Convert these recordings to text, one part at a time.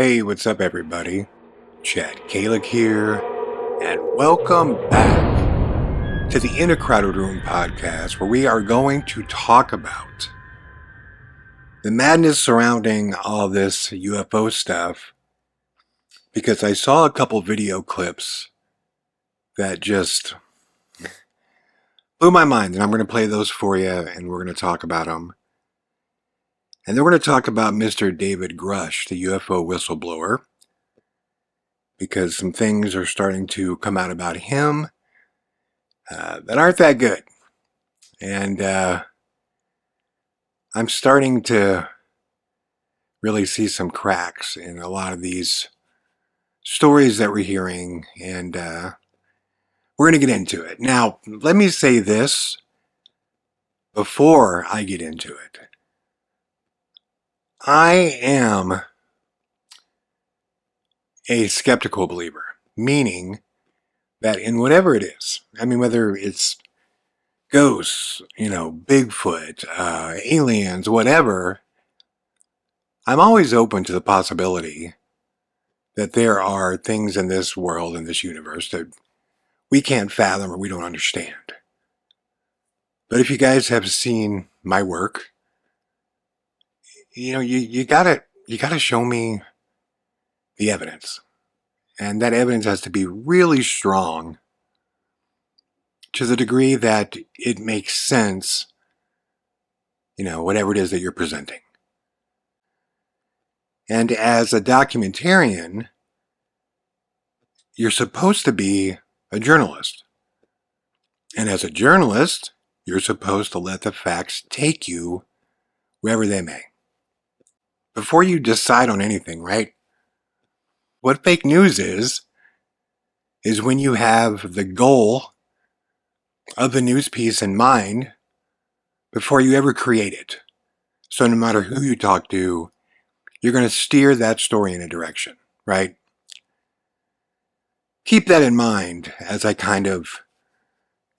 Hey, what's up everybody? Chad Calek here, and welcome back to the In a Crowded Room podcast, where we are going to talk about the madness surrounding all this UFO stuff, because I saw a couple video clips that just blew my mind, and I'm going to play those for you, and we're going to talk about them. And then we're going to talk about Mr. David Grusch, the UFO whistleblower, because some things are starting to come out about him that aren't that good. And I'm starting to really see some cracks in a lot of these stories that we're hearing, and we're going to get into it. Now, let me say this before I get into it. I am a skeptical believer, meaning that in whatever it is, I mean, whether it's ghosts, Bigfoot, aliens, whatever, I'm always open to the possibility that there are things in this world, in this universe, that we can't fathom or we don't understand. But if you guys have seen my work, you gotta show me the evidence. And that evidence has to be really strong to the degree that it makes sense, whatever it is that you're presenting. And as a documentarian, you're supposed to be a journalist. And as a journalist, you're supposed to let the facts take you wherever they may. Before you decide on anything, right? What fake news is when you have the goal of the news piece in mind before you ever create it. So no matter who you talk to, you're going to steer that story in a direction, right? Keep that in mind as I kind of,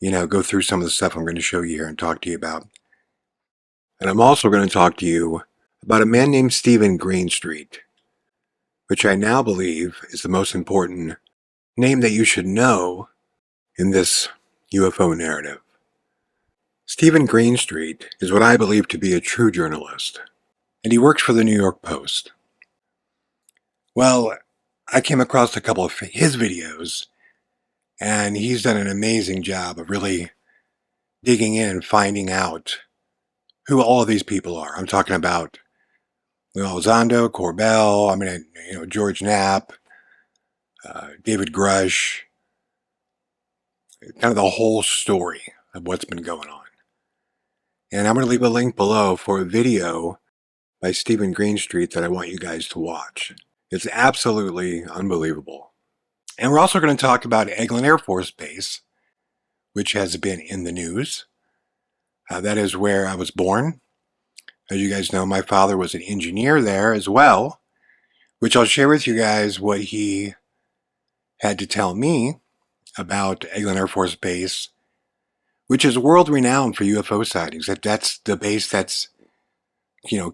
go through some of the stuff I'm going to show you here and talk to you about. And I'm also going to talk to you about a man named Steven Greenstreet, which I now believe is the most important name that you should know in this UFO narrative. Steven Greenstreet is what I believe to be a true journalist, and he works for the New York Post. Well, I came across a couple of his videos, and he's done an amazing job of really digging in and finding out who all of these people are. I'm talking about Elizondo, Corbell, George Knapp, David Grusch, kind of the whole story of what's been going on. And I'm going to leave a link below for a video by Steven Greenstreet that I want you guys to watch. It's absolutely unbelievable. And we're also going to talk about Eglin Air Force Base, which has been in the news. That is where I was born. As you guys know, my father was an engineer there as well, which I'll share with you guys what he had to tell me about Eglin Air Force Base, which is world-renowned for UFO sightings. That's the base that's,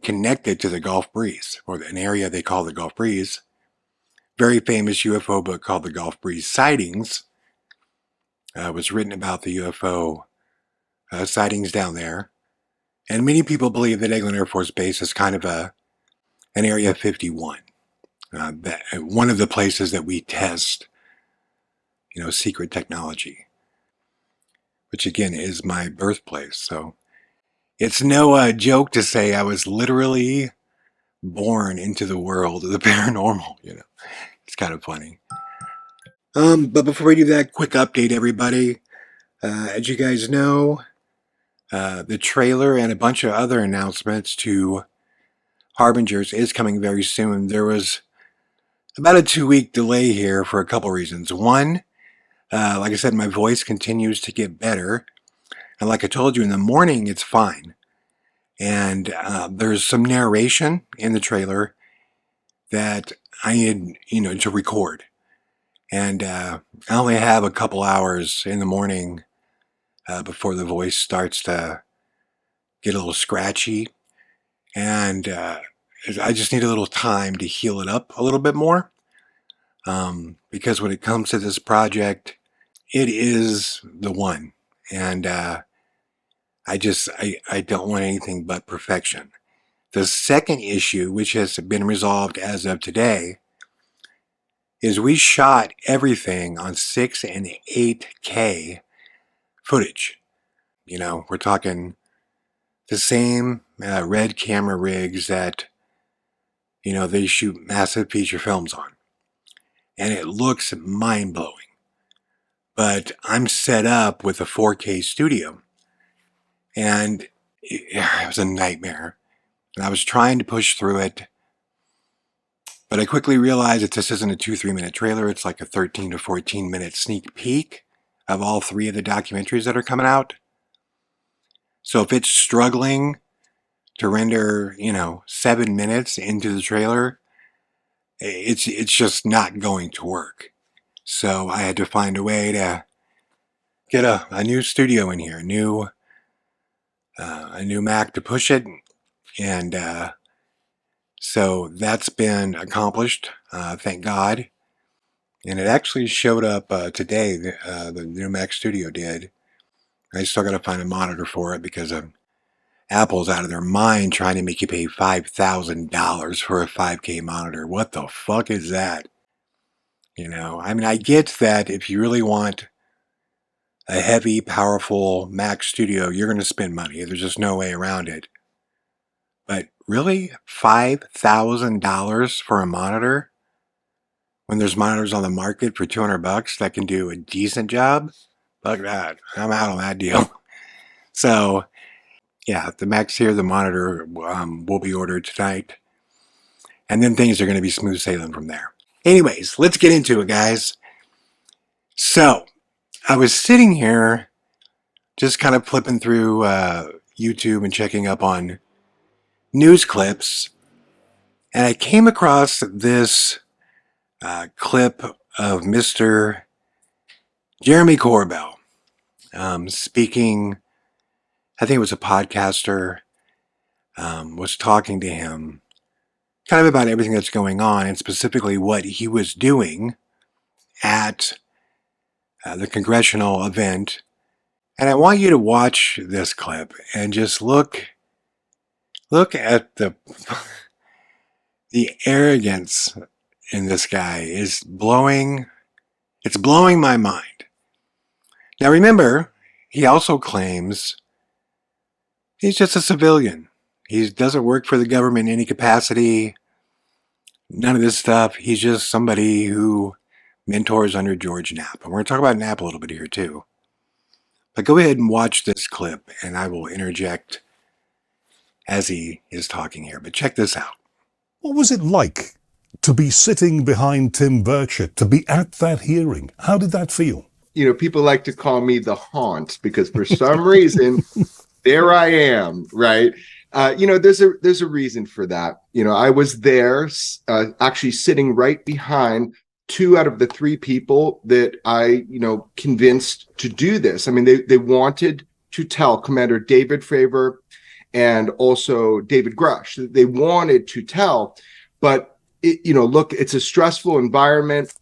connected to the Gulf Breeze, or an area they call the Gulf Breeze. Very famous UFO book called The Gulf Breeze Sightings was written about the UFO sightings down there. And many people believe that Eglin Air Force Base is kind of an Area 51. One of the places that we test, secret technology, which again is my birthplace. So it's no joke to say I was literally born into the world of the paranormal. It's kind of funny. But before we do that, quick update, everybody. As you guys know, the trailer and a bunch of other announcements to Harbingers is coming very soon. There was about a 2-week delay here for a couple reasons. One, like I said, my voice continues to get better. And like I told you, in the morning, it's fine. And there's some narration in the trailer that I need, to record. And I only have a couple hours in the morning before the voice starts to get a little scratchy. And I just need a little time to heal it up a little bit more. Because when it comes to this project, it is the one. And I don't want anything but perfection. The second issue, which has been resolved as of today, is we shot everything on 6 and 8K footage. You know, we're talking the same red camera rigs that, you know, they shoot massive feature films on. And it looks mind-blowing. But I'm set up with a 4K studio. And it was a nightmare. And I was trying to push through it. But I quickly realized that this isn't a 2-3 minute trailer. It's like a 13 to 14 minute sneak peek of all 3 of the documentaries that are coming out. So if it's struggling to render, you know, 7 minutes into the trailer, it's just not going to work. So I had to find a way to get a new studio in here, a new Mac to push it, and so that's been accomplished, thank God. And it actually showed up today, the new Mac Studio did. I still got to find a monitor for it because Apple's out of their mind trying to make you pay $5,000 for a 5K monitor. What the fuck is that? You know, I mean, I get that if you really want a heavy, powerful Mac Studio, you're going to spend money. There's just no way around it. But really, $5,000 for a monitor when there's monitors on the market for $200 that can do a decent job? Fuck that. I'm out on that deal. So, yeah, the Mac's here. The monitor will be ordered tonight. And then things are going to be smooth sailing from there. Anyways, let's get into it, guys. So, I was sitting here just kind of flipping through YouTube and checking up on news clips, and I came across this clip of Mr. Jeremy Corbell speaking. I think it was a podcaster was talking to him kind of about everything that's going on, and specifically what he was doing at the congressional event. And I want you to watch this clip and just look at the arrogance in this guy is blowing my mind. Now remember, he also claims he's just a civilian. He doesn't work for the government in any capacity. None of this stuff. He's just somebody who mentors under George Knapp. And we're going to talk about Knapp a little bit here too. But go ahead and watch this clip, and I will interject as he is talking here. But check this out. What was it like to be sitting behind Tim Burchett, to be at that hearing? How did that feel? You know, people like to call me the haunt because for some reason, there I am, right? You know, there's a reason for that. You know, I was there actually sitting right behind 2 out of the 3 people that I, you know, convinced to do this. I mean, they wanted to tell Commander David Fravor and also David Grusch. They wanted to tell, but you know, look, it's a stressful environment.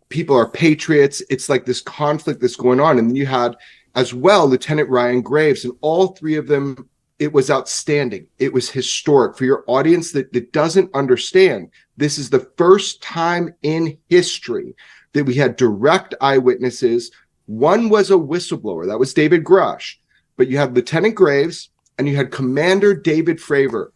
People are patriots. It's like this conflict that's going on. And then you had as well Lieutenant Ryan Graves, and all 3 of them, it was outstanding. It was historic. For your audience that doesn't understand, this is the first time in history that we had direct eyewitnesses. One was a whistleblower. That was David Grusch. But you had Lieutenant Graves and you had Commander David Fravor,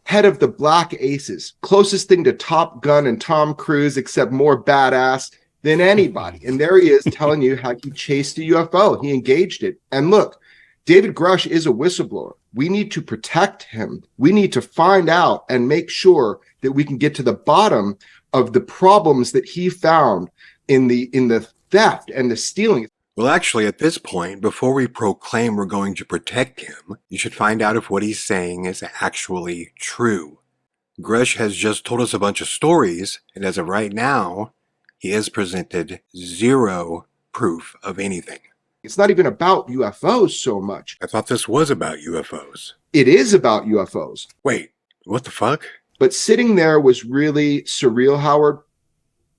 head of the Black Aces, closest thing to Top Gun and Tom Cruise, except more badass than anybody. And there he is telling you how he chased a UFO. He engaged it. And look, David Grusch is a whistleblower. We need to protect him. We need to find out and make sure that we can get to the bottom of the problems that he found in the theft and the stealing. Well, actually, at this point, before we proclaim we're going to protect him, you should find out if what he's saying is actually true. Grusch has just told us a bunch of stories, and as of right now, he has presented 0 proof of anything. It's not even about UFOs so much. I thought this was about UFOs. It is about UFOs. Wait, what the fuck? But sitting there was really surreal, Howard.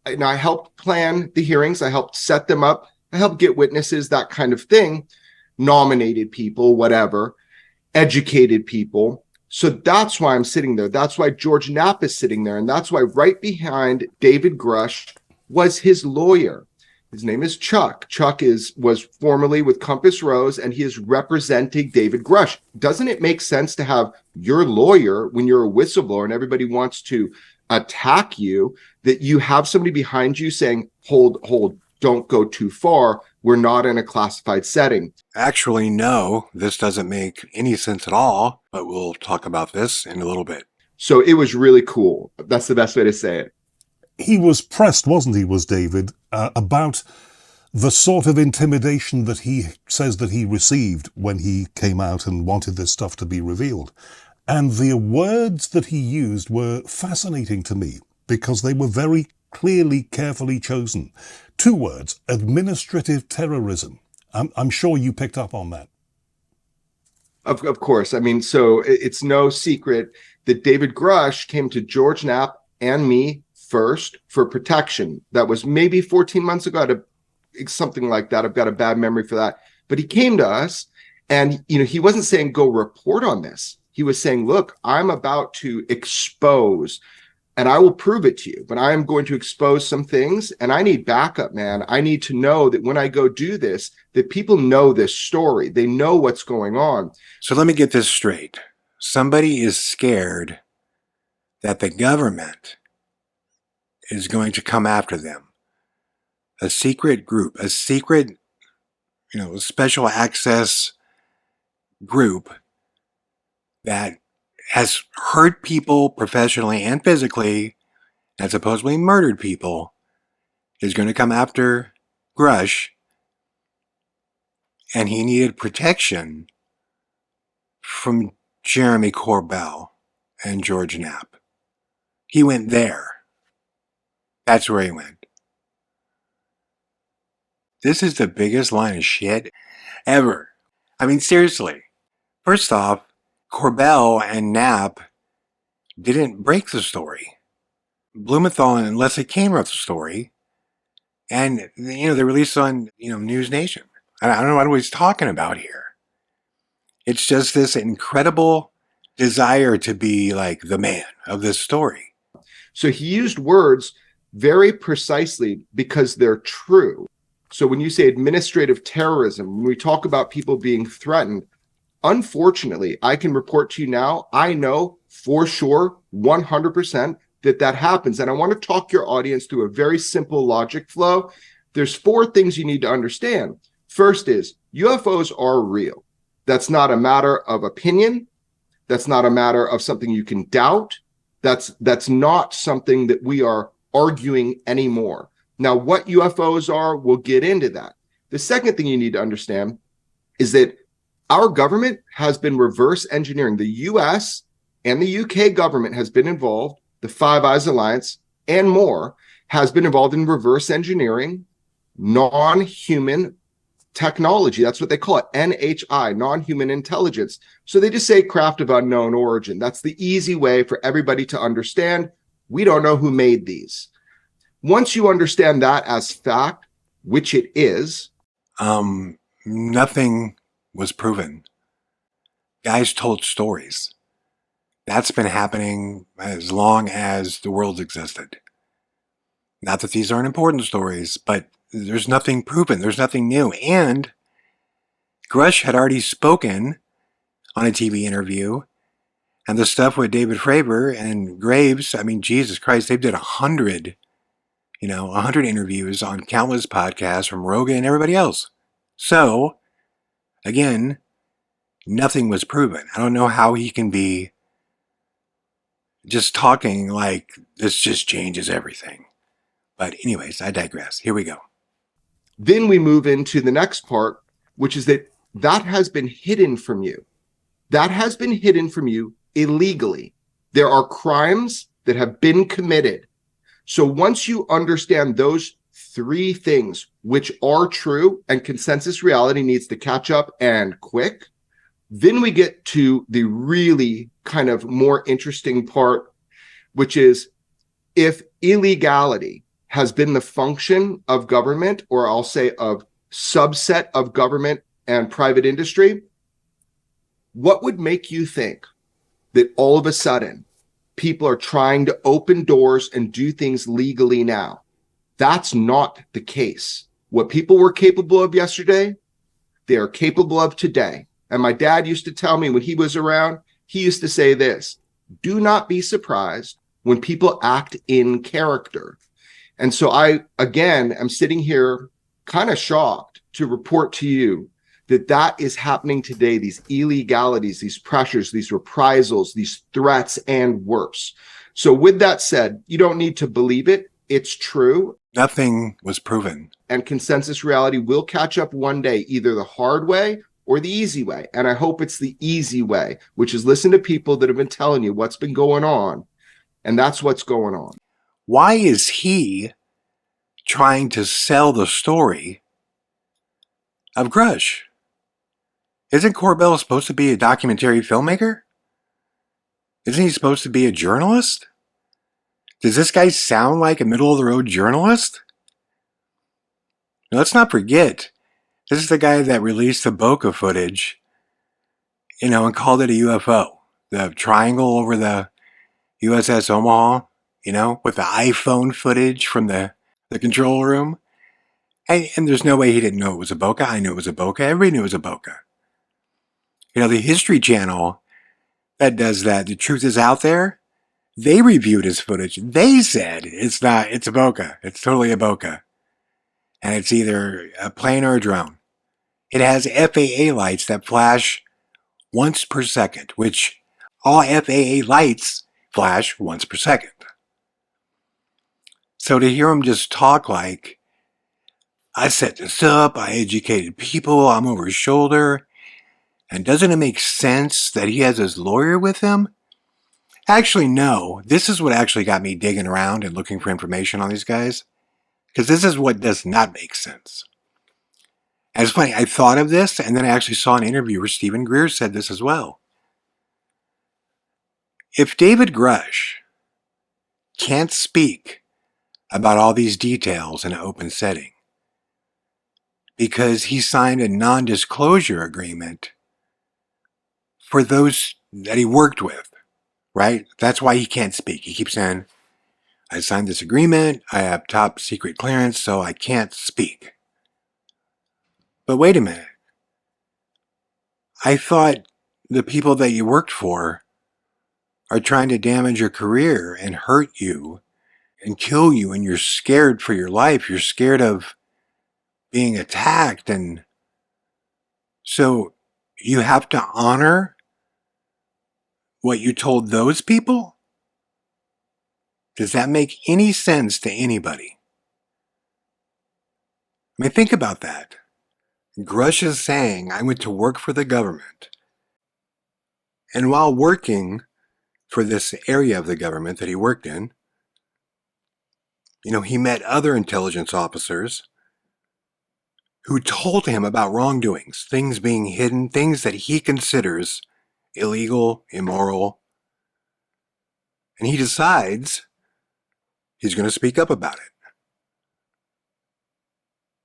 And I helped plan the hearings. I helped set them up. I helped get witnesses, that kind of thing, nominated people, whatever, educated people. So that's why I'm sitting there. That's why George Knapp is sitting there. And that's why right behind David Grusch was his lawyer. His name is Chuck. Chuck was formerly with Compass Rose, and he is representing David Grusch. Doesn't it make sense to have your lawyer, when you're a whistleblower and everybody wants to attack you, that you have somebody behind you saying, hold, don't go too far. We're not in a classified setting. Actually, no, this doesn't make any sense at all, but we'll talk about this in a little bit. So it was really cool. That's the best way to say it. He was pressed, wasn't he, was David, about the sort of intimidation that he says that he received when he came out and wanted this stuff to be revealed. And the words that he used were fascinating to me because they were very clearly, carefully chosen. 2 words, administrative terrorism. I'm sure you picked up on that. Of course. I mean, so it's no secret that David Grusch came to George Knapp and me first for protection. That was maybe 14 months ago, something like that. I've got a bad memory for that. But he came to us and, he wasn't saying, go report on this. He was saying, look, I'm about to expose, and I will prove it to you, but I am going to expose some things, and I need backup, man. I need to know that when I go do this, that people know this story. They know what's going on. So let me get this straight. Somebody is scared that the government is going to come after them. A secret group, a secret, special access group that has hurt people professionally and physically and supposedly murdered people is going to come after Grusch, and he needed protection from Jeremy Corbell and George Knapp. He went there. That's where he went. This is the biggest line of shit ever. I mean, seriously. First off, Corbell and Knapp didn't break the story. Blumenthal and Leslie Kane wrote the story. And, they released on, News Nation. I don't know what he's talking about here. It's just this incredible desire to be like the man of this story. So he used words very precisely because they're true. So when you say administrative terrorism, when we talk about people being threatened, unfortunately, I can report to you now, I know for sure, 100%, that happens. And I want to talk your audience through a very simple logic flow. There's 4 things you need to understand. First is UFOs are real. That's not a matter of opinion. That's not a matter of something you can doubt. That's not something that we are arguing anymore. Now, what UFOs are, we'll get into that. The second thing you need to understand is that our government has been reverse engineering. The US and the UK government has been involved. The Five Eyes Alliance and more has been involved in reverse engineering non-human technology. That's what they call it, NHI, non-human intelligence. So they just say craft of unknown origin. That's the easy way for everybody to understand. We don't know who made these. Once you understand that as fact, which it is. Nothing was proven. Guys told stories. That's been happening as long as the world's existed. Not that these aren't important stories, but there's nothing proven. There's nothing new. And Grusch had already spoken on a TV interview, and the stuff with David Fravor and Graves, I mean, Jesus Christ, they did 100 interviews on countless podcasts from Rogan and everybody else. So, again, nothing was proven. I don't know how he can be just talking like this just changes everything. But anyways, I digress. Here we go. Then we move into the next part, which is that has been hidden from you. That has been hidden from you illegally. There are crimes that have been committed. So once you understand those 3 things, which are true, and consensus reality needs to catch up and quick, then we get to the really kind of more interesting part, which is if illegality has been the function of government, or I'll say of subset of government and private industry, what would make you think that all of a sudden people are trying to open doors and do things legally now? That's not the case. What people were capable of yesterday, they are capable of today. And my dad used to tell me when he was around, he used to say this: do not be surprised when people act in character. And so I, again, am sitting here kind of shocked to report to you that that is happening today, these illegalities, these pressures, these reprisals, these threats, and worse. So with that said, you don't need to believe it. It's true. Nothing was proven. And consensus reality will catch up one day, either the hard way or the easy way. And I hope it's the easy way, which is listen to people that have been telling you what's been going on. And that's what's going on. Why is he trying to sell the story of Grusch? Isn't Corbell supposed to be a documentary filmmaker? Isn't he supposed to be a journalist? Does this guy sound like a middle-of-the-road journalist? Now, let's not forget, this is the guy that released the bokeh footage, and called it a UFO. The triangle over the USS Omaha, with the iPhone footage from the control room. And there's no way he didn't know it was a bokeh. I knew it was a bokeh. Everybody knew it was a bokeh. The History Channel that does that, The Truth Is Out There, they reviewed his footage. They said it's a bokeh. It's totally a bokeh. And it's either a plane or a drone. It has FAA lights that flash once per second, which all FAA lights flash once per second. So to hear him just talk like, I set this up, I educated people, I'm over his shoulder, and doesn't it make sense that he has his lawyer with him? Actually, no. This is what actually got me digging around and looking for information on these guys. Because this is what does not make sense. And it's funny, I thought of this, and then I actually saw an interview where Steven Greenstreet said this as well. If David Grusch can't speak about all these details in an open setting because he signed a non-disclosure agreement for those that he worked with, right? That's why he can't speak. He keeps saying, I signed this agreement, I have top secret clearance, so I can't speak. But wait a minute. I thought the people that you worked for are trying to damage your career and hurt you and kill you, and you're scared for your life. You're scared of being attacked, and so you have to honor what you told those people? Does that make any sense to anybody? I mean, think about that. Grusch is saying, I went to work for the government. And while working for this area of the government that he worked in, he met other intelligence officers who told him about wrongdoings, things being hidden, things that he considers illegal, immoral. And he decides he's going to speak up about it.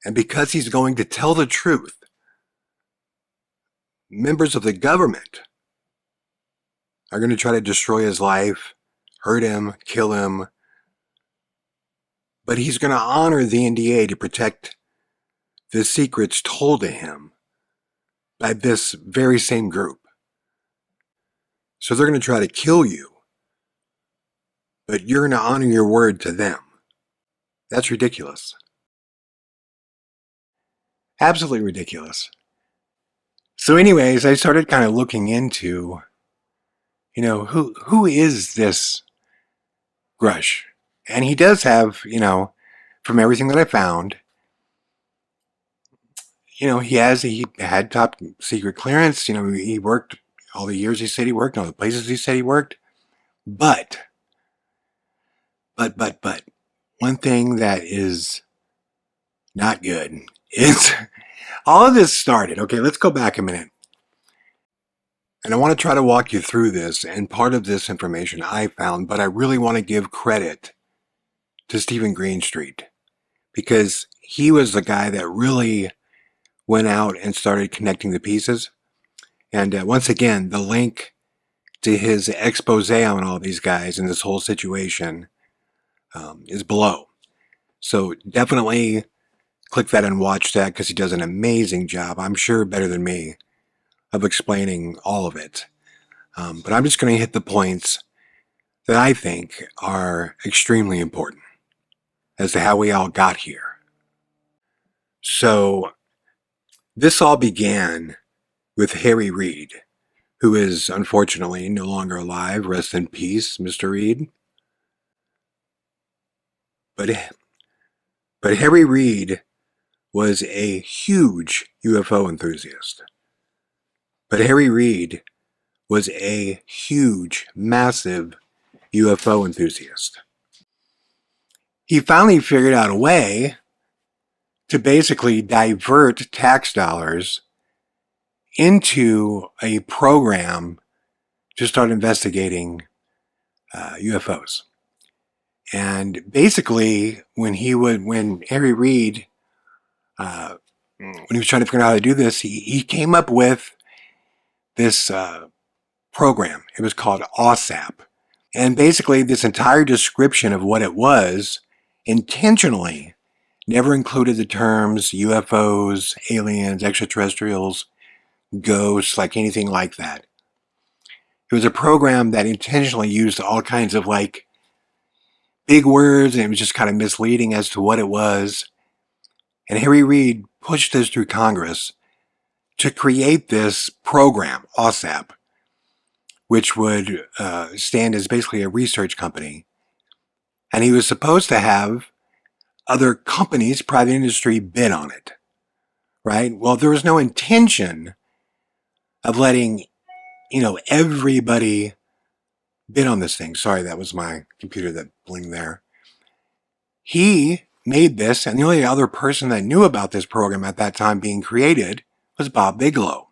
And because he's going to tell the truth, members of the government are going to try to destroy his life, hurt him, kill him. But he's going to honor the NDA to protect the secrets told to him by this very same group. So they're going to try to kill you, but you're going to honor your word to them. That's ridiculous. Absolutely ridiculous. So anyways, I started kind of looking into, who is this Grusch? And he does have, from everything that I found, he had top secret clearance. He worked all the years he said he worked, all the places he said he worked. But, one thing that is not good is all of this started. Okay, let's go back a minute. And I want to try to walk you through this, and part of this information I found, but I really want to give credit to Steven Greenstreet, because he was the guy that really went out and started connecting the pieces. And once again, the link to his expose on all these guys and this whole situation is below. So definitely click that and watch that, because he does an amazing job, I'm sure better than me, of explaining all of it. But I'm just going to hit the points that I think are extremely important as to how we all got here. So this all began with Harry Reid, who is unfortunately no longer alive. Rest in peace, Mr. Reid. But Harry Reid was a huge UFO enthusiast. But Harry Reid was a huge, massive UFO enthusiast. He finally figured out a way to basically divert tax dollars into a program to start investigating UFOs. And basically, when Harry Reid, when he was trying to figure out how to do this, he came up with this program. It was called OSAP. And basically, this entire description of what it was intentionally never included the terms UFOs, aliens, extraterrestrials, ghosts, like anything like that. It was a program that intentionally used all kinds of like big words, and it was just kind of misleading as to what it was. And Harry Reid pushed this through Congress to create this program, OSAP, which would stand as basically a research company. And he was supposed to have other companies, private industry, bid on it, right? Well, there was no intention of letting, everybody bid on this thing. Sorry, that was my computer that blinged there. He made this, and the only other person that knew about this program at that time being created was Bob Bigelow.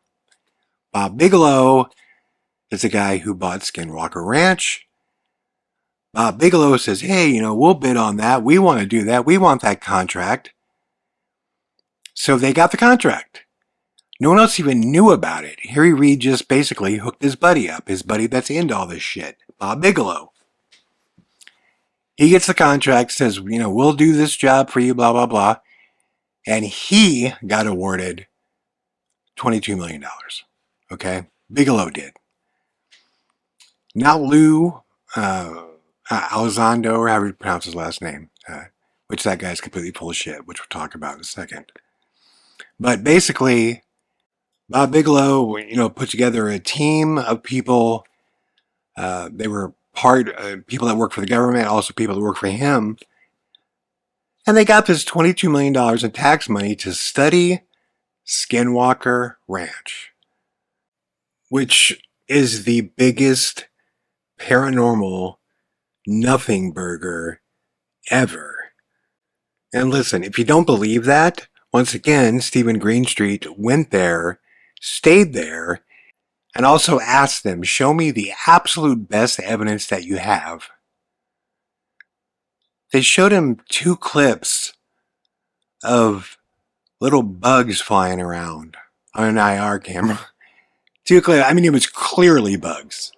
Bob Bigelow is the guy who bought Skinwalker Ranch. Bob Bigelow says, hey, we'll bid on that. We want to do that. We want that contract. So they got the contract. No one else even knew about it. Harry Reid just basically hooked his buddy up, his buddy that's into all this shit, Bob Bigelow. He gets the contract, says, we'll do this job for you, blah, blah, blah. And he got awarded $22 million. Okay? Bigelow did. Now Lou Elizondo, or however you pronounce his last name, which that guy's completely full of shit, which we'll talk about in a second. But basically, Bob Bigelow, put together a team of people. They were people that work for the government, also people that work for him. And they got this $22 million in tax money to study Skinwalker Ranch, which is the biggest paranormal nothing burger ever. And listen, if you don't believe that, once again, Steven Greenstreet went there, stayed there, and also asked them, show me the absolute best evidence that you have. They showed him 2 clips of little bugs flying around on an IR camera. 2 clips. I mean, it was clearly bugs.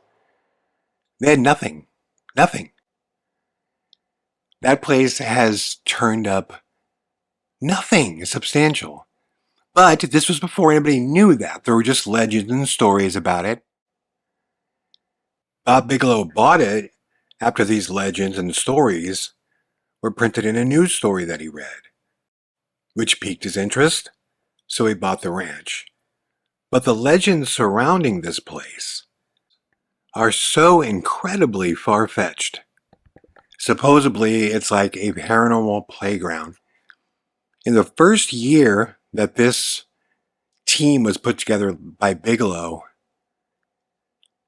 They had nothing. Nothing. That place has turned up nothing substantial. But this was before anybody knew that. There were just legends and stories about it. Bob Bigelow bought it after these legends and stories were printed in a news story that he read, which piqued his interest, so he bought the ranch. But the legends surrounding this place are so incredibly far-fetched. Supposedly, it's like a paranormal playground. In the first year that this team was put together by Bigelow,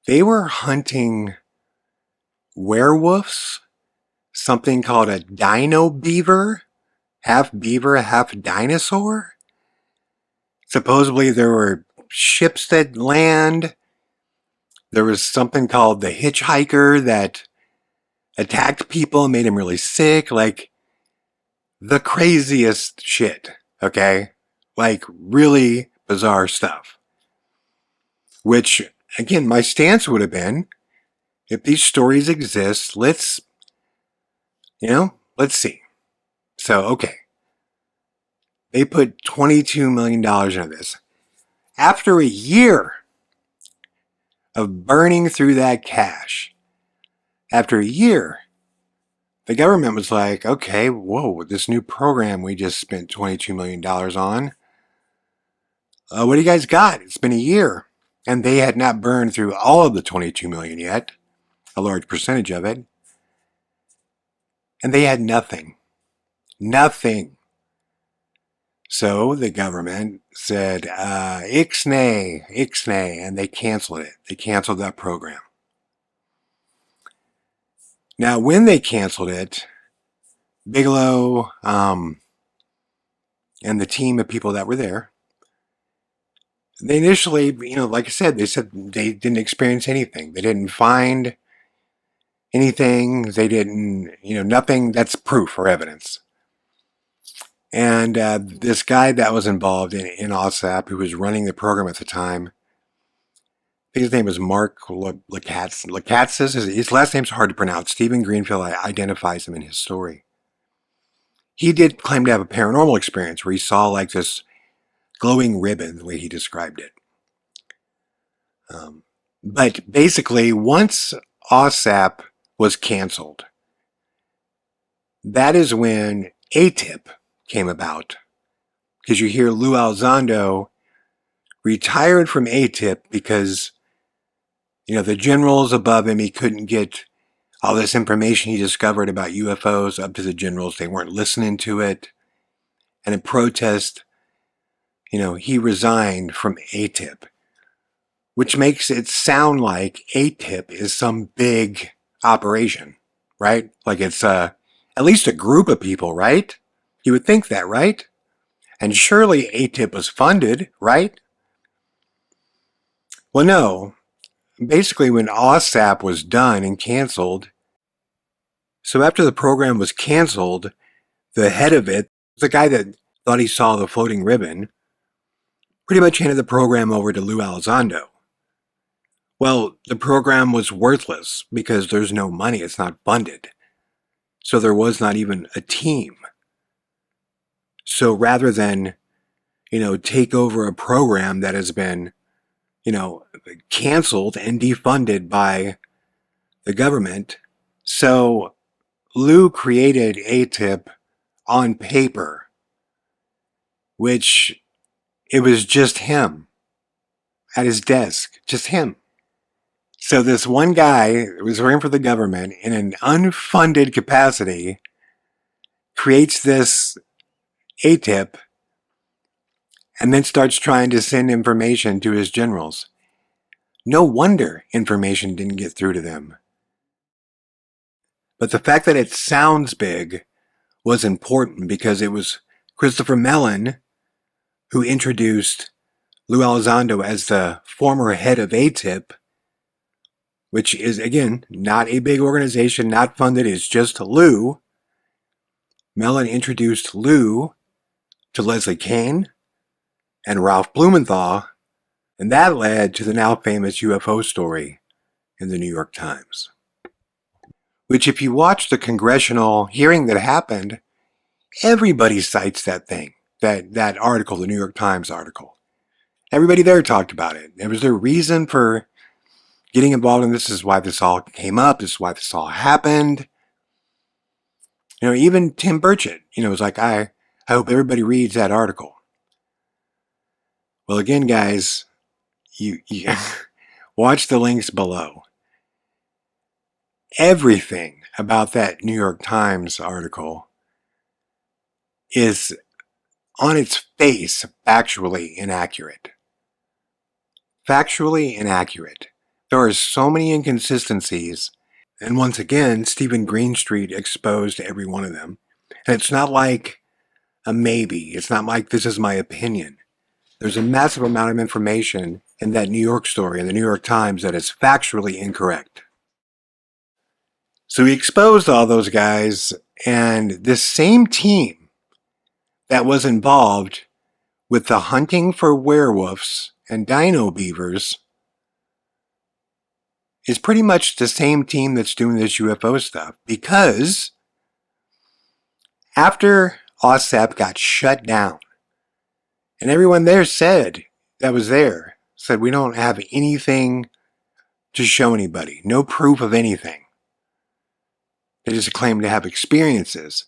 they were hunting werewolves, something called a Dino-Beaver, half beaver, half dinosaur. Supposedly there were ships that land. There was something called the hitchhiker that attacked people and made them really sick. Like, the craziest shit, okay? Like, really bizarre stuff. Which, again, my stance would have been, if these stories exist, let's see. So, okay. They put $22 million into this. After a year of burning through that cash, after a year, the government was like, okay, whoa, this new program we just spent $22 million on, what do you guys got? It's been a year. And they had not burned through all of the $22 million yet, a large percentage of it. And they had nothing. Nothing. So the government said, ixnay, ixnay, and they canceled it. They canceled that program. Now, when they canceled it, Bigelow and the team of people that were there, they initially, like I said, they said they didn't experience anything. They didn't find anything. They didn't, nothing that's proof or evidence. And this guy that was involved in OSAP, who was running the program at the time, I think his name was Mark Lakatzis. His last name's hard to pronounce. Steven Greenfield identifies him in his story. He did claim to have a paranormal experience where he saw like this glowing ribbon, the way he described it. But basically, once OSAP was canceled, that is when AATIP came about. Because you hear Lou Elizondo retired from AATIP because, the generals above him, he couldn't get all this information he discovered about UFOs up to the generals. They weren't listening to it. And in protest, he resigned from AATIP, which makes it sound like AATIP is some big operation, right? Like it's at least a group of people, right? You would think that, right? And surely AATIP was funded, right? Well, no. Basically, when OSAP was done and canceled, so after the program was canceled, the head of it, the guy that thought he saw the floating ribbon, pretty much handed the program over to Lou Elizondo. Well, the program was worthless because there's no money. It's not funded. So there was not even a team. So rather than, take over a program that has been, canceled and defunded by the government, so Lou created AATIP on paper, which it was just him at his desk, just him. So this one guy was working for the government in an unfunded capacity, creates this AATIP, and then starts trying to send information to his generals. No wonder information didn't get through to them. But the fact that it sounds big was important because it was Christopher Mellon who introduced Lou Elizondo as the former head of AATIP, which is, again, not a big organization, not funded, it's just Lou. Mellon introduced Lou to Leslie Kean and Ralph Blumenthal, and that led to the now famous UFO story in the New York Times. Which, if you watch the congressional hearing that happened, everybody cites that thing, that article, the New York Times article. Everybody there talked about it. There was their reason for getting involved in this. This is why this all came up. This is why this all happened. Even Tim Burchett, was like, I hope everybody reads that article. Well, again, guys, you watch the links below. Everything about that New York Times article is on its face factually inaccurate. Factually inaccurate. There are so many inconsistencies, and once again, Steven Greenstreet exposed every one of them. And it's not like a maybe. It's not like this is my opinion. there's a massive amount of information in that New York story in the New York Times that is factually incorrect. So he exposed all those guys, and this same team that was involved with the hunting for werewolves and Dino-Beavers is pretty much the same team that's doing this UFO stuff, because after OSAP got shut down, and everyone there said, we don't have anything to show anybody, no proof of anything. They just claimed to have experiences.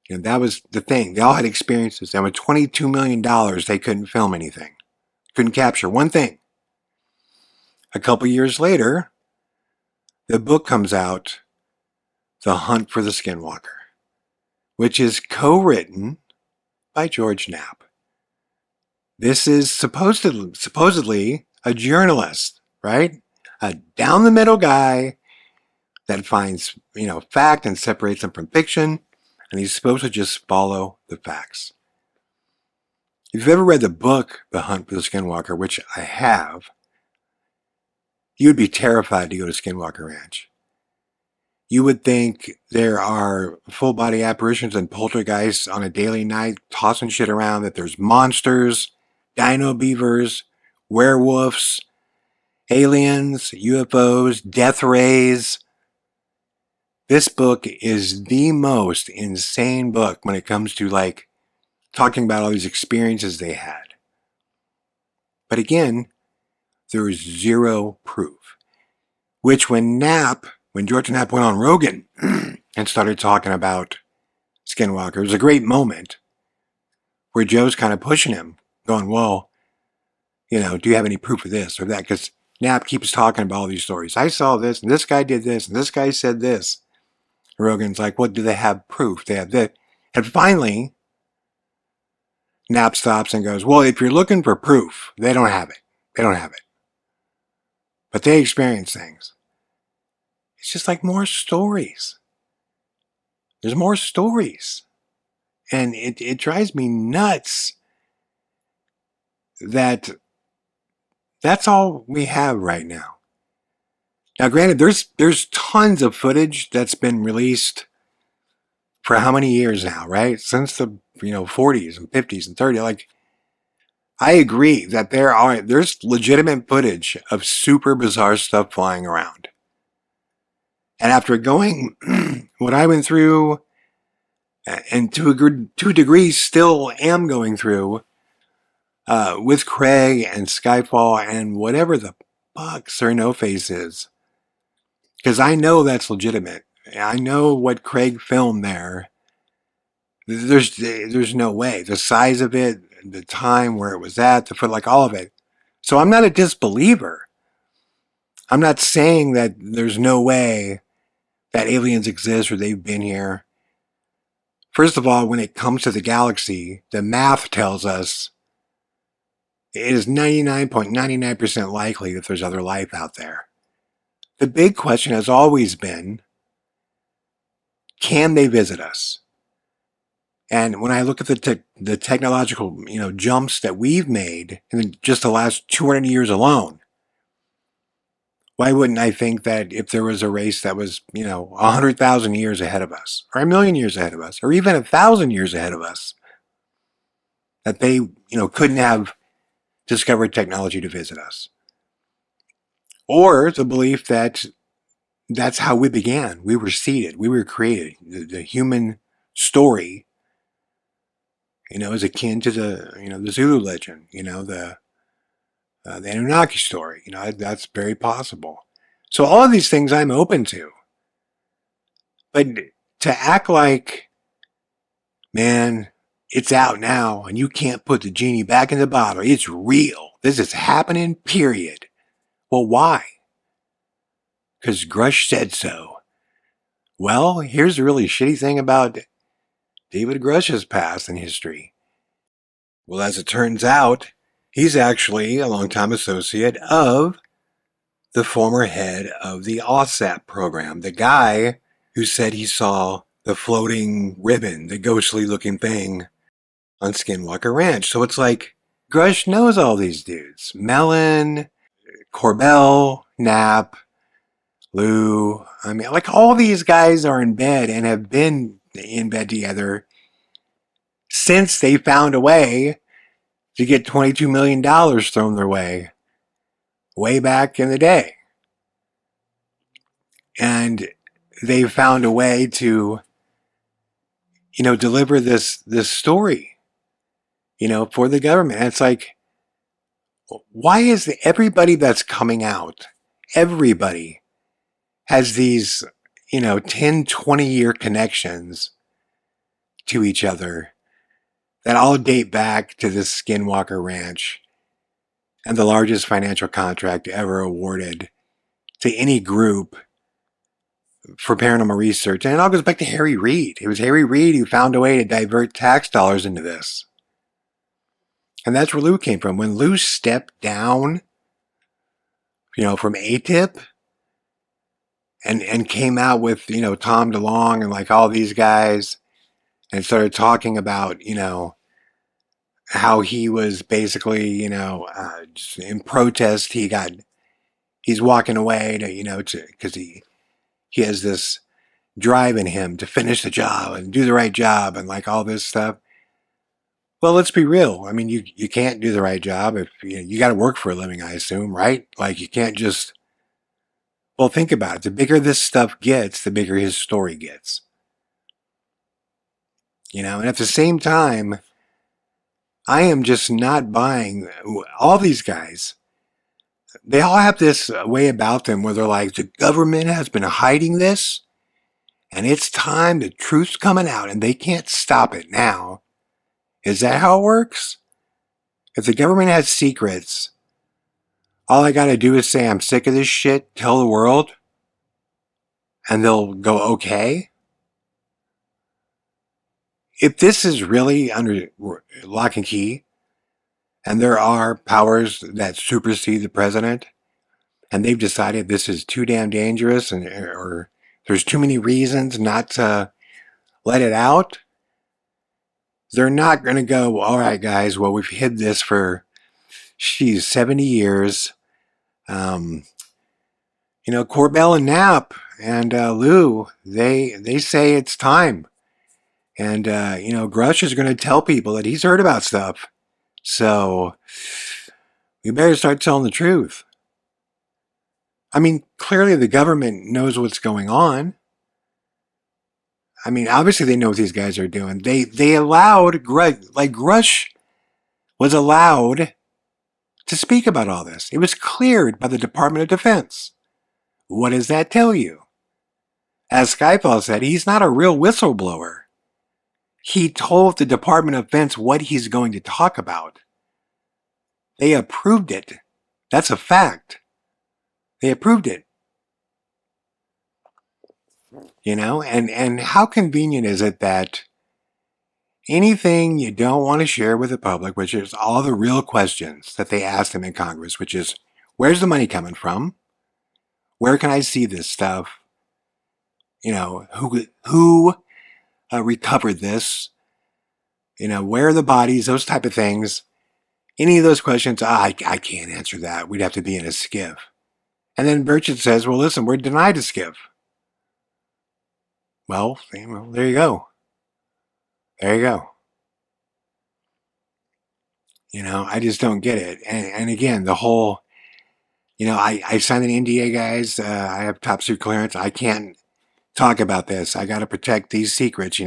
And that was the thing. They all had experiences. And with $22 million, they couldn't film anything. Couldn't capture one thing. A couple years later, the book comes out, The Hunt for the Skinwalker, which is co-written by George Knapp. This is supposedly a journalist, right? A down-the-middle guy that finds, fact and separates them from fiction, and he's supposed to just follow the facts. If you've ever read the book, The Hunt for the Skinwalker, which I have, you would be terrified to go to Skinwalker Ranch. You would think there are full-body apparitions and poltergeists on a daily night tossing shit around, that there's monsters, Dino-Beavers, werewolves, aliens, UFOs, death rays. This book is the most insane book when it comes to talking about all these experiences they had. But again, there is zero proof. Which when George Knapp went on Rogan and started talking about Skinwalker, it was a great moment where Joe's kind of pushing him, going, well, do you have any proof of this or that? Because Knapp keeps talking about all these stories. I saw this, and this guy did this, and this guy said this. Rogan's like, what, do they have proof? They have that. And finally, Knapp stops and goes, well, if you're looking for proof, they don't have it. They don't have it. But they experience things. It's just like more stories. There's more stories. And it drives me nuts that that's all we have right now. Now, granted, there's tons of footage that's been released for how many years now, right? Since the 40s and 50s and 30s. I agree that there's legitimate footage of super bizarre stuff flying around. And after going what I went through, and to a degree still am going through, with Craig and Skyfall and whatever the fuck Sir No Face is. Because I know that's legitimate. I know what Craig filmed there. There's no way. The size of it, the time where it was at, the foot, all of it. So I'm not a disbeliever. I'm not saying that there's no way that aliens exist or they've been here. First of all, when it comes to the galaxy, the math tells us it is 99.99% likely that there's other life out there. The big question has always been, can they visit us? And when I look at the technological, jumps that we've made in just the last 200 years alone, why wouldn't I think that if there was a race that was, 100,000 years ahead of us, or 1,000,000 years ahead of us, or even 1,000 years ahead of us, that they, couldn't have discovered technology to visit us? Or the belief that that's how we began. We were seeded. We were created. The human story, is akin to the Zulu legend, the Anunnaki story. That's very possible. So all of these things I'm open to. But to act like, man, it's out now and you can't put the genie back in the bottle. It's real. This is happening, period. Well, why? Because Grusch said so. Well, here's the really shitty thing about David Grusch's past and history. Well, as it turns out, he's actually a longtime associate of the former head of the OSAP program, the guy who said he saw the floating ribbon, the ghostly looking thing on Skinwalker Ranch. So it's like, Grusch knows all these dudes. Mellon, Corbell, Knapp, Lou. I mean, like all these guys are in bed and have been in bed together since they found a way to get $22 million thrown their way back in the day. And they found a way to, deliver this story, for the government. And it's like, why is everybody that's coming out, everybody has these, 10, 20-year connections to each other that all date back to this Skinwalker Ranch and the largest financial contract ever awarded to any group for paranormal research. And it all goes back to Harry Reid. It was Harry Reid who found a way to divert tax dollars into this. And that's where Lou came from. When Lou stepped down, from AATIP and came out with, Tom DeLonge and like all these guys and started talking about, how he was basically, just in protest, he's walking away because he has this drive in him to finish the job and do the right job and like all this stuff. Well, let's be real. I mean, you can't do the right job if you got to work for a living, I assume, right? Like you can't just, well, think about it. The bigger this stuff gets, the bigger his story gets. And at the same time, I am just not buying all these guys. They all have this way about them where they're like, the government has been hiding this and it's time, the truth's coming out and they can't stop it now. Is that how it works? If the government has secrets, all I gotta do is say I'm sick of this shit, tell the world, and they'll go okay? If this is really under lock and key, and there are powers that supersede the president, and they've decided this is too damn dangerous or there's too many reasons not to let it out, they're not going to go, all right, guys, well, we've hid this for, 70 years. Corbell and Knapp and Lou, they say it's time. And, Grusch is going to tell people that he's heard about stuff. So we better start telling the truth. I mean, clearly the government knows what's going on. I mean, obviously they know what these guys are doing. They allowed Grusch was allowed to speak about all this. It was cleared by the Department of Defense. What does that tell you? As Skyfall said, he's not a real whistleblower. He told the Department of Defense what he's going to talk about. They approved it. That's a fact. They approved it. And how convenient is it that anything you don't want to share with the public, which is all the real questions that they asked him in Congress, which is, where's the money coming from? Where can I see this stuff? Who recovered this? Where are the bodies? Those type of things. Any of those questions, I can't answer that. We'd have to be in a skiff. And then Burchett says, well, listen, we're denied a skiff. Well, there you go. There you go. I just don't get it. And again, the whole, I signed an NDA, guys. I have top secret clearance. I can't talk about this. I got to protect these secrets,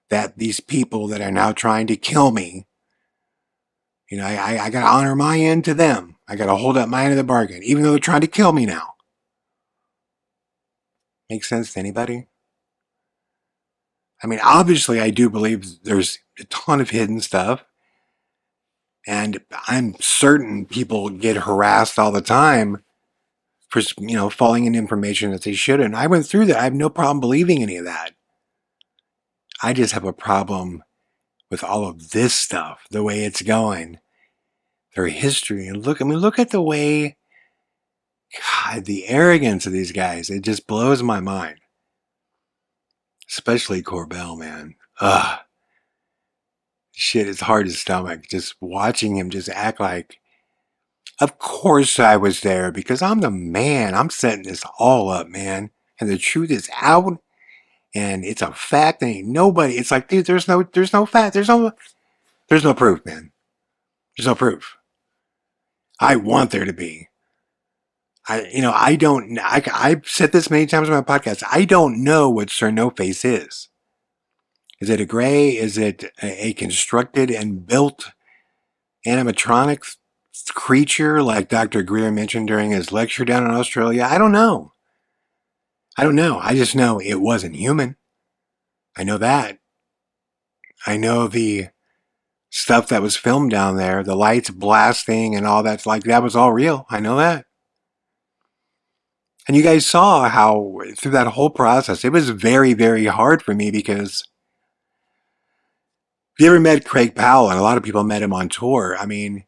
that these people that are now trying to kill me, I got to honor my end to them. I got to hold up my end of the bargain, even though they're trying to kill me now. Makes sense to anybody? I mean, obviously, I do believe there's a ton of hidden stuff. And I'm certain people get harassed all the time for, falling in information that they shouldn't. I went through that. I have no problem believing any of that. I just have a problem with all of this stuff, the way it's going, their history. And look at the way, God, the arrogance of these guys. It just blows my mind. Especially Corbell, man. Ugh. shit is hard to stomach. Just watching him just act like, of course I was there because I'm the man. I'm setting this all up, man. And the truth is out and it's a fact. And ain't nobody, it's like, dude, there's no fact. There's no proof, man. There's no proof. I want there to be. I've said this many times on my podcast. I don't know what Sir No Face is. Is it a gray? Is it a constructed and built animatronic creature like Dr. Greer mentioned during his lecture down in Australia? I don't know. I just know it wasn't human. I know that. I know the stuff that was filmed down there, the lights blasting and all that, like that was all real. I know that. And you guys saw how through that whole process, it was very, very hard for me because if you ever met Craig Powell, and a lot of people met him on tour, I mean,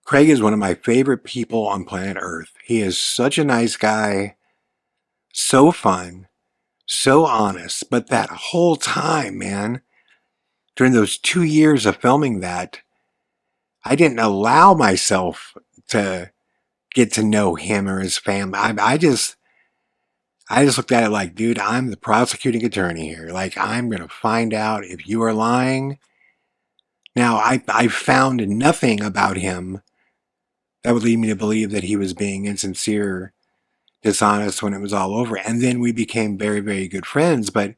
Craig is one of my favorite people on planet Earth. He is such a nice guy, so fun, so honest. But that whole time, man, during those 2 years of filming that, I didn't allow myself to get to know him or his family. I just looked at it like, dude, I'm the prosecuting attorney here. Like, I'm going to find out if you are lying. Now, I found nothing about him that would lead me to believe that he was being insincere, dishonest when it was all over. And then we became very, very good friends. But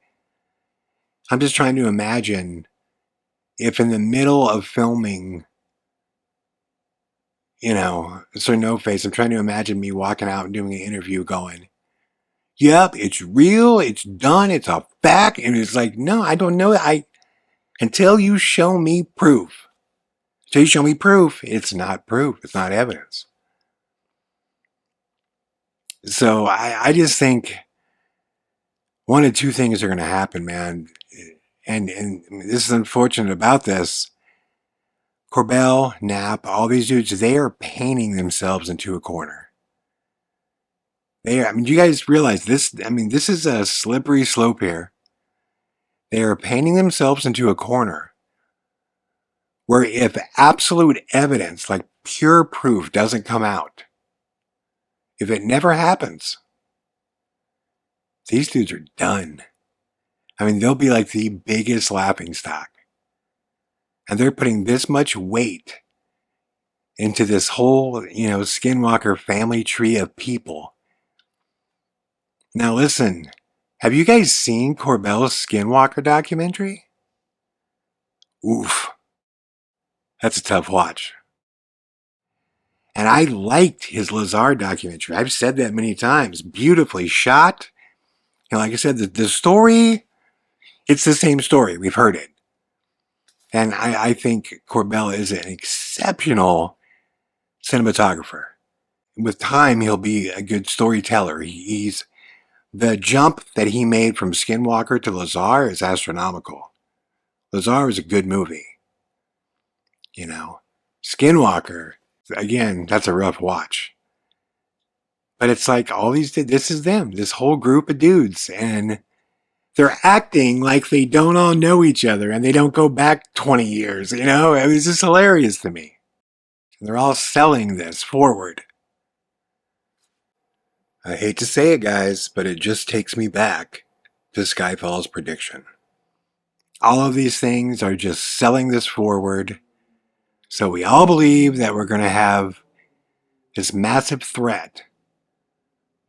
I'm just trying to imagine if in the middle of filming, Sir No Face, I'm trying to imagine me walking out and doing an interview going, yep, it's real, it's done, it's a fact. And it's like, no, I don't know. Until you show me proof. Until you show me proof, it's not proof. It's not evidence. So I just think one of two things are going to happen, man. And this is unfortunate about this. Corbell, Knapp, all these dudes, they are painting themselves into a corner. Do you guys realize this? This is a slippery slope here. They are painting themselves into a corner where if absolute evidence, like pure proof, doesn't come out, if it never happens, these dudes are done. They'll be like the biggest laughingstock. And they're putting this much weight into this whole, Skinwalker family tree of people. Now listen, have you guys seen Corbell's Skinwalker documentary? Oof. That's a tough watch. And I liked his Lazar documentary. I've said that many times. Beautifully shot. And like I said, the story, it's the same story. We've heard it. And I think Corbell is an exceptional cinematographer. With time, he'll be a good storyteller. He's the jump that he made from Skinwalker to Lazar is astronomical. Lazar is a good movie. Skinwalker, again, that's a rough watch. But it's like this is them, this whole group of dudes, and they're acting like they don't all know each other and they don't go back 20 years, It was just hilarious to me. And they're all selling this forward. I hate to say it, guys, but it just takes me back to Skyfall's prediction. All of these things are just selling this forward. So we all believe that we're going to have this massive threat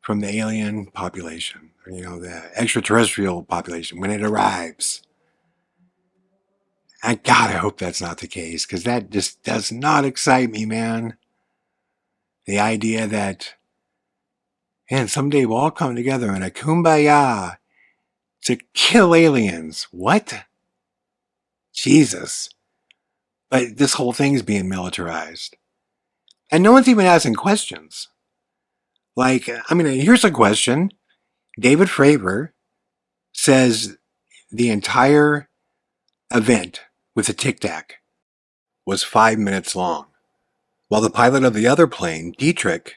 from the alien population, the extraterrestrial population when it arrives. And God, I hope that's not the case, because that just does not excite me, man. The idea that, someday we'll all come together in a kumbaya to kill aliens. What? Jesus. But this whole thing's being militarized. And no one's even asking questions. Here's a question. David Fravor says the entire event with the Tic Tac was 5 minutes long, while the pilot of the other plane, Dietrich,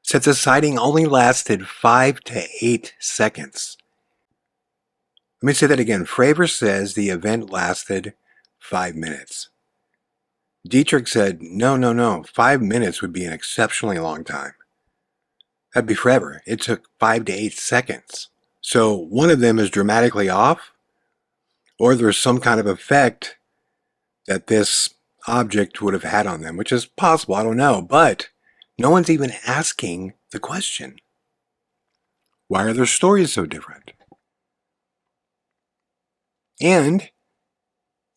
said the sighting only lasted 5 to 8 seconds. Let me say that again. Fravor says the event lasted 5 minutes. Dietrich said, no, 5 minutes would be an exceptionally long time. That'd be forever. It took 5 to 8 seconds. So one of them is dramatically off, or there's some kind of effect that this object would have had on them, which is possible, I don't know, but no one's even asking the question. Why are their stories so different? And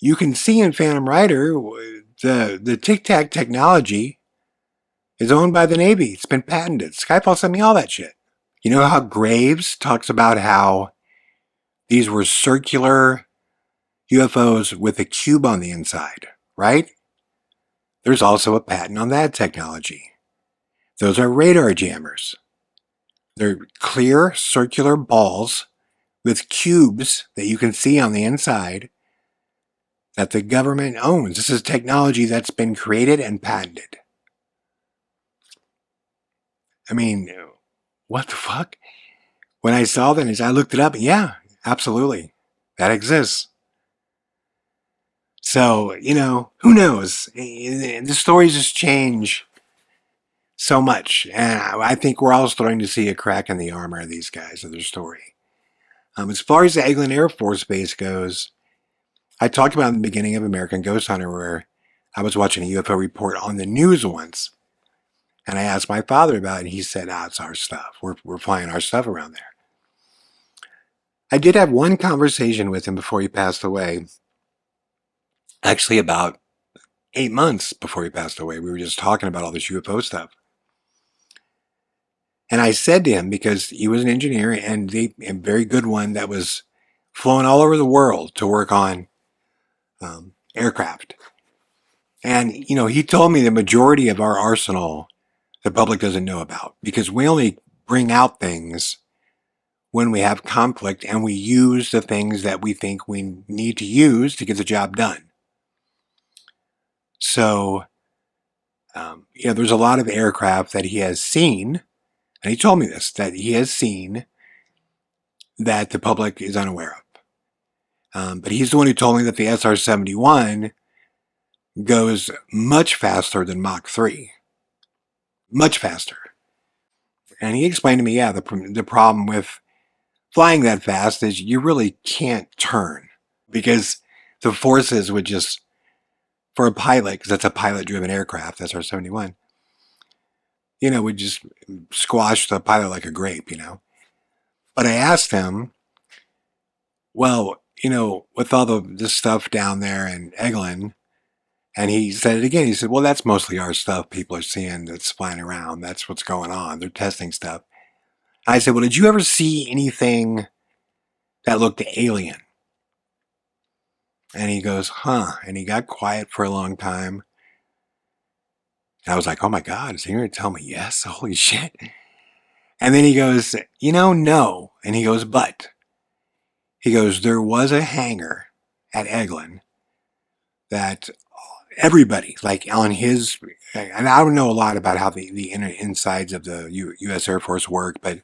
you can see in Phantom Rider, the Tic Tac technology is owned by the Navy. It's been patented. Skyfall sent me all that shit. You know how Graves talks about how these were circular UFOs with a cube on the inside, right? There's also a patent on that technology. Those are radar jammers. They're clear circular balls with cubes that you can see on the inside that the government owns. This is technology that's been created and patented. I mean, what the fuck? When I saw that, I looked it up. Yeah, absolutely. That exists. So, who knows? The stories just change so much. And I think we're all starting to see a crack in the armor of these guys, of their story. As far as the Eglin Air Force Base goes, I talked about in the beginning of American Ghost Hunter where I was watching a UFO report on the news once. And I asked my father about it, and he said, it's our stuff. We're flying our stuff around there. I did have one conversation with him before he passed away. Actually, about 8 months before he passed away. We were just talking about all this UFO stuff. And I said to him, because he was an engineer and a very good one that was flown all over the world to work on aircraft. And, he told me the majority of our arsenal the public doesn't know about, because we only bring out things when we have conflict and we use the things that we think we need to use to get the job done. So, there's a lot of aircraft that he has seen, and he told me this, that he has seen that the public is unaware of. But he's the one who told me that the SR-71 goes much faster than Mach 3. Much faster. And he explained to me, the problem with flying that fast is you really can't turn, because the forces would just, for a pilot, because that's a pilot-driven aircraft, SR-71, would just squash the pilot like a grape, But I asked him, well, with all this stuff down there in Eglin, and he said it again. He said, well, that's mostly our stuff people are seeing that's flying around. That's what's going on. They're testing stuff. I said, well, did you ever see anything that looked alien? And he goes, huh. And he got quiet for a long time. And I was like, oh my God, is he going to tell me yes? Holy shit. And then he goes, no. And he goes, but. He goes, there was a hangar at Eglin that everybody, like on his, and I don't know a lot about how the inner insides of the U.S. Air Force work, but,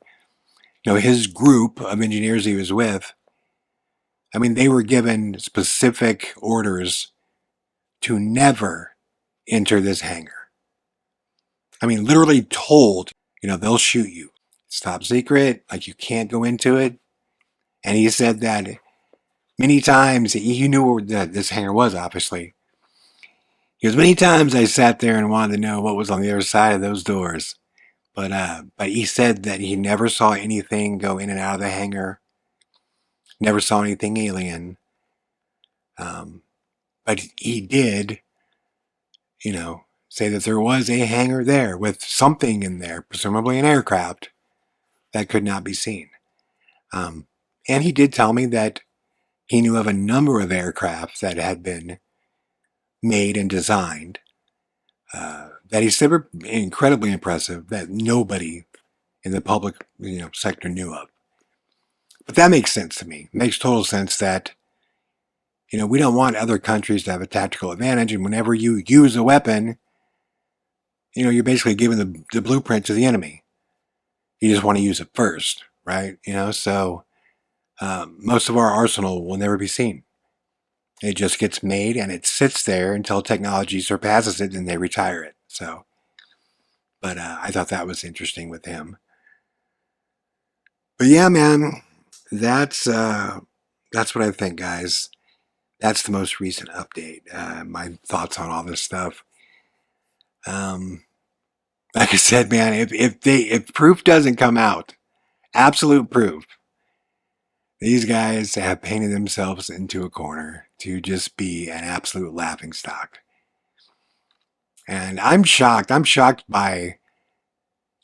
his group of engineers he was with, they were given specific orders to never enter this hangar. Literally told, they'll shoot you. It's top secret, like you can't go into it. And he said that many times, he knew where this hangar was, obviously. He goes, many times I sat there and wanted to know what was on the other side of those doors. But he said that he never saw anything go in and out of the hangar. Never saw anything alien. But he did, say that there was a hangar there with something in there, presumably an aircraft, that could not be seen. And he did tell me that he knew of a number of aircraft that had been made and designed that he said were incredibly impressive, that nobody in the public sector knew of. But that makes sense to me. It makes total sense that we don't want other countries to have a tactical advantage, and whenever you use a weapon, you're basically giving the blueprint to the enemy. You just want to use it first, right? So most of our arsenal will never be seen. It just gets made and it sits there until technology surpasses it and they retire it. So, but I thought that was interesting with him. But yeah, man, that's what I think, guys. That's the most recent update. My thoughts on all this stuff. Like I said, man, if proof doesn't come out, absolute proof, these guys have painted themselves into a corner to just be an absolute laughingstock. And I'm shocked. I'm shocked by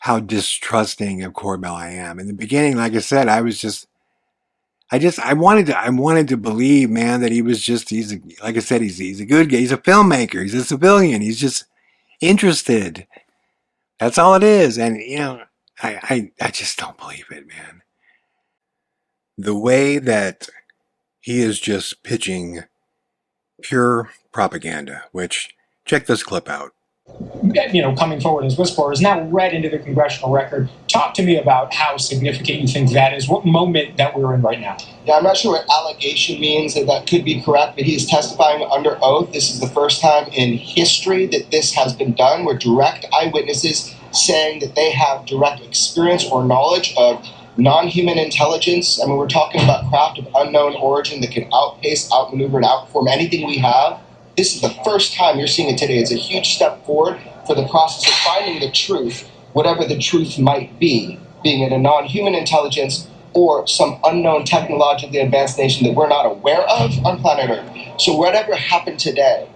how distrusting of Corbell I am. In the beginning, like I said, I wanted to believe, man, that he was just, like I said, he's a good guy. He's a filmmaker. He's a civilian. He's just interested. That's all it is. And, I just don't believe it, man. The way that he is just pitching pure propaganda, which, check this clip out. Coming forward as whistleblower is now read into the congressional record. Talk to me about how significant you think that is, what moment that we're in right now. Yeah, I'm not sure what allegation means, that could be correct, but he is testifying under oath. This is the first time in history that this has been done, where direct eyewitnesses saying that they have direct experience or knowledge of non-human intelligence. I mean, we're talking about craft of unknown origin that can outpace, outmaneuver, and outperform anything we have. This is the first time you're seeing it today. It's a huge step forward for the process of finding the truth, whatever the truth might be, being it a non-human intelligence or some unknown technologically advanced nation that we're not aware of on planet Earth. So whatever happened today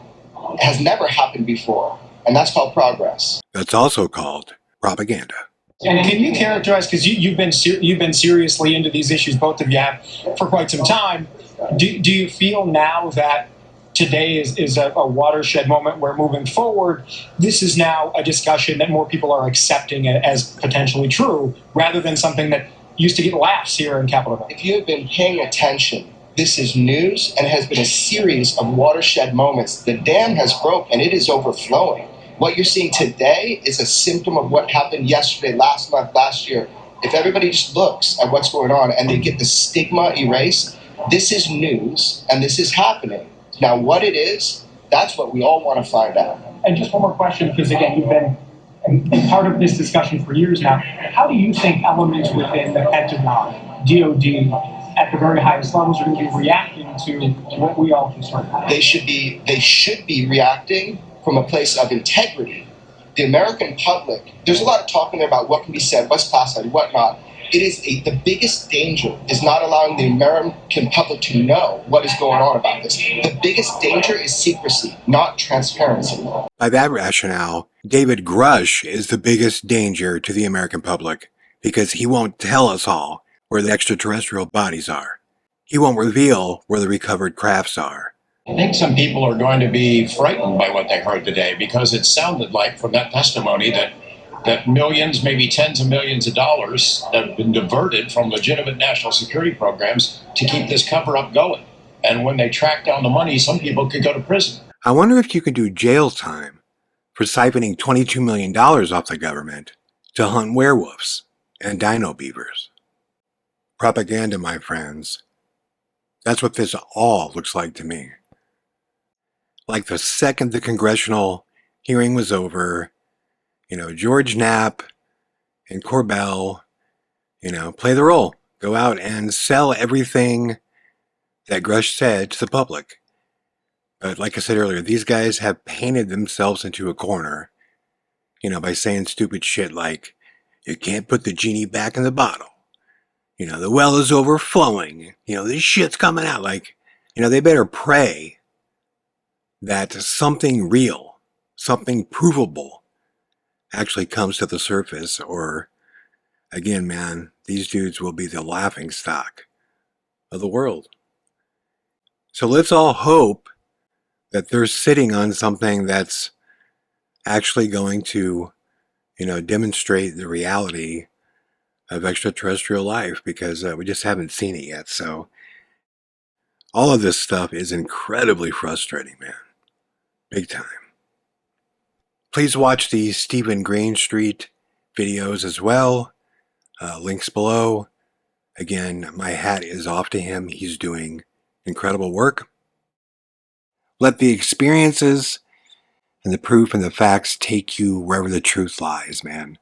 has never happened before, and that's called progress. That's also called propaganda. And can you characterize, because you've been seriously into these issues, both of you have, for quite some time. Do you feel now that today is a watershed moment where, moving forward, this is now a discussion that more people are accepting as potentially true, rather than something that used to get laughs here in Capitol Hill? If you have been paying attention, this is news and has been a series of watershed moments. The dam has broke and it is overflowing. What you're seeing today is a symptom of what happened yesterday, last month, last year. If everybody just looks at what's going on and they get the stigma erased, this is news and this is happening. Now, what it is, that's what we all want to find out. And just one more question, because again, you've been part of this discussion for years now. How do you think elements within the Pentagon, DOD, at the very highest levels are going to be reacting to what we all concerned about? They should be reacting from a place of integrity. The American public, there's a lot of talking there about what can be said, what's classified, what not. It is the biggest danger is not allowing the American public to know what is going on about this. The biggest danger is secrecy, not transparency. By that rationale, David Grusch is the biggest danger to the American public because he won't tell us all where the extraterrestrial bodies are. He won't reveal where the recovered crafts are. I think some people are going to be frightened by what they heard today, because it sounded like from that testimony that millions, maybe tens of millions of dollars have been diverted from legitimate national security programs to keep this cover-up going. And when they track down the money, some people could go to prison. I wonder if you could do jail time for siphoning $22 million off the government to hunt werewolves and Dino-Beavers. Propaganda, my friends. That's what this all looks like to me. Like the second the congressional hearing was over, George Knapp and Corbell, play the role. Go out and sell everything that Grusch said to the public. But like I said earlier, these guys have painted themselves into a corner, by saying stupid shit like, you can't put the genie back in the bottle. The well is overflowing. This shit's coming out. They better pray that something real, something provable actually comes to the surface, or again, man, these dudes will be the laughing stock of the world. So let's all hope that they're sitting on something that's actually going to, demonstrate the reality of extraterrestrial life, because we just haven't seen it yet. So all of this stuff is incredibly frustrating, man. Big time. Please watch the Steven Greenstreet videos as well. Links below. Again, my hat is off to him. He's doing incredible work. Let the experiences and the proof and the facts take you wherever the truth lies, man.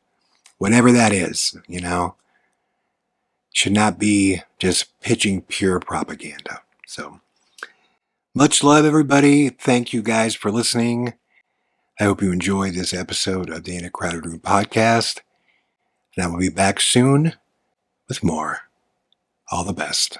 Whatever that is, should not be just pitching pure propaganda. So, much love, everybody. Thank you guys for listening. I hope you enjoyed this episode of the In a Crowded Room podcast. And I will be back soon with more. All the best.